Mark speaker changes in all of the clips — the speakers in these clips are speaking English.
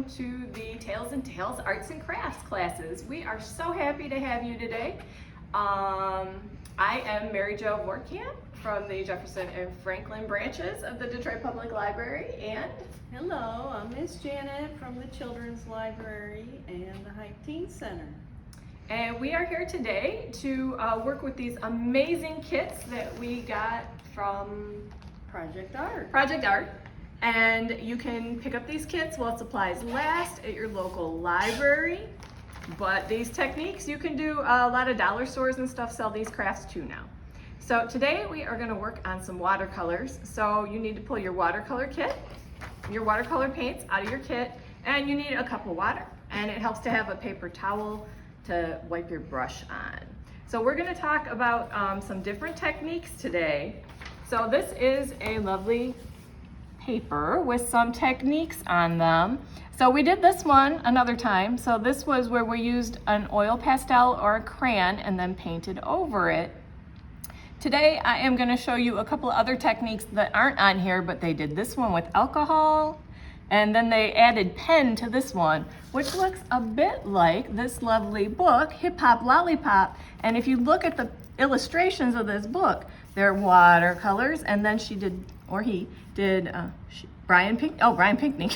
Speaker 1: to the Tales and Tales Arts and Crafts classes. We are so happy to have you today. I am Mary Jo Vorkamp from the Jefferson and Franklin branches of the Detroit Public Library, and
Speaker 2: hello, I'm Miss Janet from the Children's Library and the Hype Teen Center.
Speaker 1: And we are here today to work with these amazing kits that we got from
Speaker 2: Project Art.
Speaker 1: And you can pick up these kits while supplies last at your local library. But these techniques, you can do a lot of dollar stores and stuff sell these crafts too now. So today we are going to work on some watercolors. So you need to pull your watercolor kit, your watercolor paints out of your kit, and you need a cup of water. And it helps to have a paper towel to wipe your brush on. So we're going to talk about some different techniques today. So this is a lovely paper with some techniques on them. So we did this one another time. So this was where we used an oil pastel or a crayon and then painted over it. Today I am going to show you a couple of other techniques that aren't on here, but they did this one with alcohol, and then they added pen to this one, which looks a bit like this lovely book, Hip Hop Lollipop. And if you look at the illustrations of this book, they're watercolors, and then she did, or he did, Brian Pinkney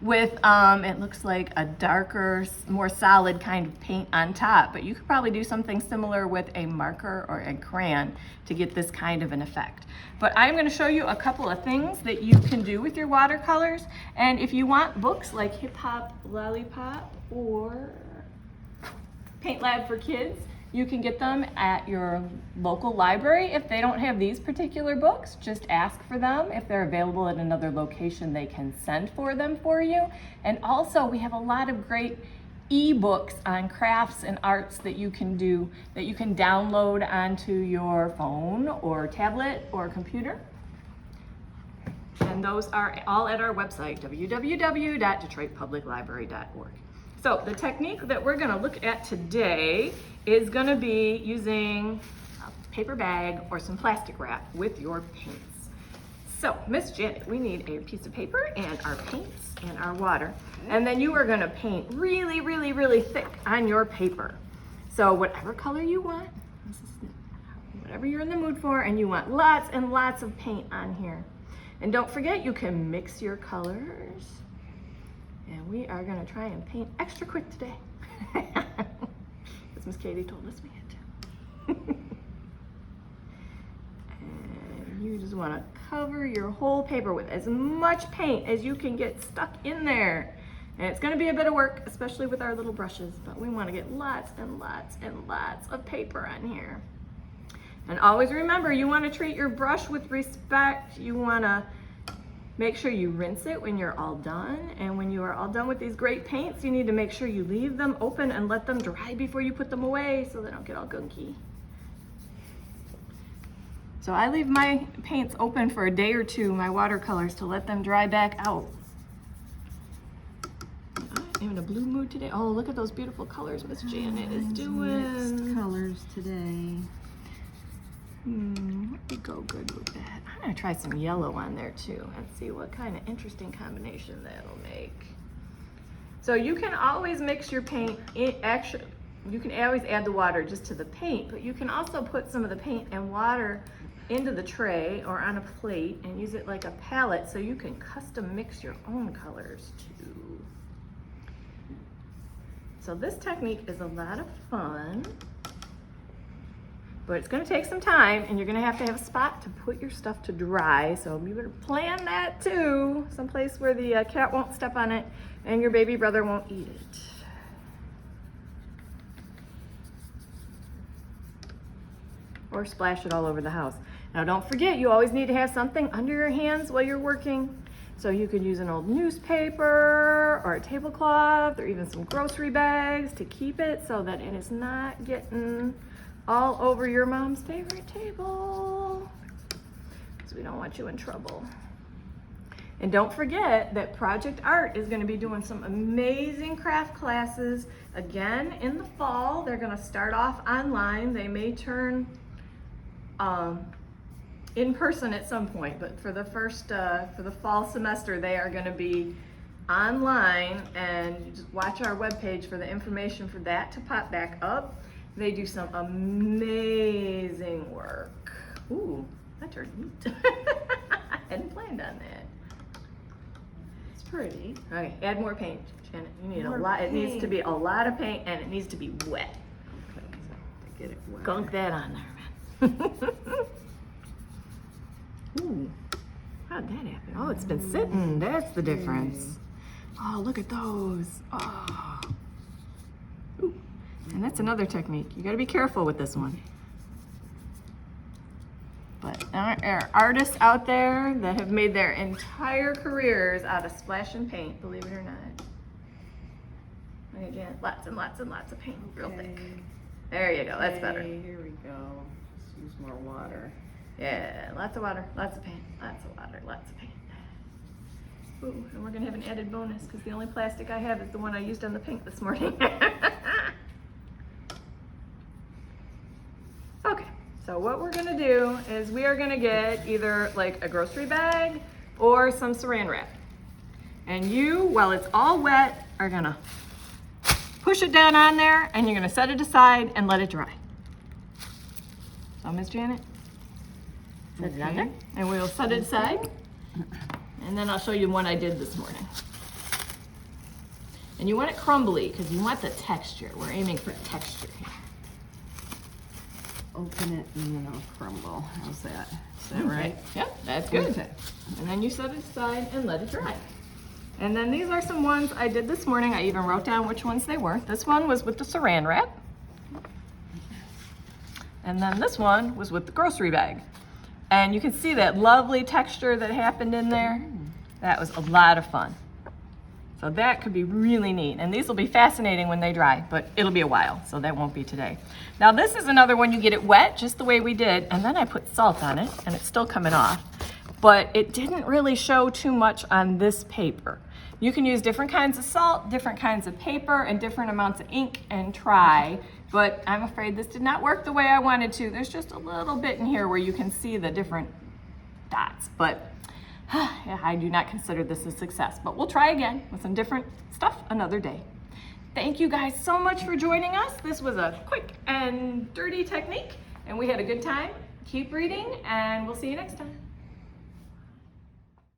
Speaker 1: with, it looks like a darker, more solid kind of paint on top. But you could probably do something similar with a marker or a crayon to get this kind of an effect. But I'm going to show you a couple of things that you can do with your watercolors. And if you want books like Hip Hop Lollipop or Paint Lab for Kids, you can get them at your local library. If they don't have these particular books, just ask for them. If they're available at another location, they can send for them for you. And also, we have a lot of great e-books on crafts and arts that you can do, that you can download onto your phone or tablet or computer. And those are all at our website, www.detroitpubliclibrary.org. So the technique that we're going to look at today is going to be using a paper bag or some plastic wrap with your paints. So Miss Janet, we need a piece of paper and our paints and our water. And then you are going to paint really, really, really thick on your paper. So whatever color you want, whatever you're in the mood for, and you want lots and lots of paint on here. And don't forget, you can mix your colors. And we are going to try and paint extra quick today. As Miss Katie told us we had to. And you just want to cover your whole paper with as much paint as you can get stuck in there. And it's going to be a bit of work, especially with our little brushes, but we want to get lots and lots and lots of paper on here. And always remember, you want to treat your brush with respect. You want to make sure you rinse it when you're all done. And when you are all done with these great paints, you need to make sure you leave them open and let them dry before you put them away so they don't get all gunky. So I leave my paints open for a day or two, my watercolors, to let them dry back out. I'm in a blue mood today. Oh, look at those beautiful colors Miss Janet is doing.
Speaker 2: Mixed colors today.
Speaker 1: What would go good with that? I'm gonna try some yellow on there too and see what kind of interesting combination that'll make. So you can always mix your paint. You can always add the water just to the paint, but you can also put some of the paint and water into the tray or on a plate and use it like a palette so you can custom mix your own colors too. So this technique is a lot of fun. But it's going to take some time, and you're going to have a spot to put your stuff to dry. So you better plan that too. Someplace where the cat won't step on it and your baby brother won't eat it. Or splash it all over the house. Now don't forget, you always need to have something under your hands while you're working. So you could use an old newspaper or a tablecloth or even some grocery bags to keep it so that it is not getting all over your mom's favorite table, because we don't want you in trouble. And don't forget that Project Art is going to be doing some amazing craft classes again in the fall. They're going to start off online. They may turn in person at some point, but for the fall semester, they are going to be online, and you just watch our webpage for the information for that to pop back up. They do some amazing work. Ooh, that turned neat. I hadn't planned on that.
Speaker 2: It's pretty.
Speaker 1: Okay, add more paint, Janet. You need
Speaker 2: More
Speaker 1: a lot. It needs to
Speaker 2: paint.
Speaker 1: be a lot of paint, and it needs to be wet.
Speaker 2: Okay, so to get it wet.
Speaker 1: Gunk that on there, man. Ooh, how'd that happen? Oh, it's been sitting. That's the difference. Oh, look at those. Oh. Ooh. And that's another technique. You gotta be careful with this one. But there are artists out there that have made their entire careers out of splashing paint, believe it or not. Look at Janet, lots and lots and lots of paint, real thick. There you go, that's better.
Speaker 2: Okay, here we go. Let's use more water.
Speaker 1: Yeah, lots of water, lots of paint, lots of water, lots of paint. Ooh, and we're gonna have an added bonus because the only plastic I have is the one I used on the paint this morning. Okay, so what we're gonna do is we are gonna get either like a grocery bag or some saran wrap. And you, while it's all wet, are gonna push it down on there and you're gonna set it aside and let it dry. So Miss Janet, set it on there and we'll set it aside. And then I'll show you one I did this morning. And you want it crumbly because you want the texture. We're aiming for texture here.
Speaker 2: Open it and then it'll crumble. How's that? Is that right?
Speaker 1: Yep, that's good.
Speaker 2: Okay.
Speaker 1: And then you set it aside and let it dry. And then these are some ones I did this morning. I even wrote down which ones they were. This one was with the saran wrap. And then this one was with the grocery bag. And you can see that lovely texture that happened in there. That was a lot of fun. So that could be really neat. And these will be fascinating when they dry, but it'll be a while, so that won't be today. Now this is another one you get it wet, just the way we did, and then I put salt on it, and it's still coming off. But it didn't really show too much on this paper. You can use different kinds of salt, different kinds of paper, and different amounts of ink and try, but I'm afraid this did not work the way I wanted to. There's just a little bit in here where you can see the different dots, but yeah, I do not consider this a success, but we'll try again with some different stuff another day. Thank you guys so much for joining us. This was a quick and dirty technique, and we had a good time. Keep reading, and we'll see you next time.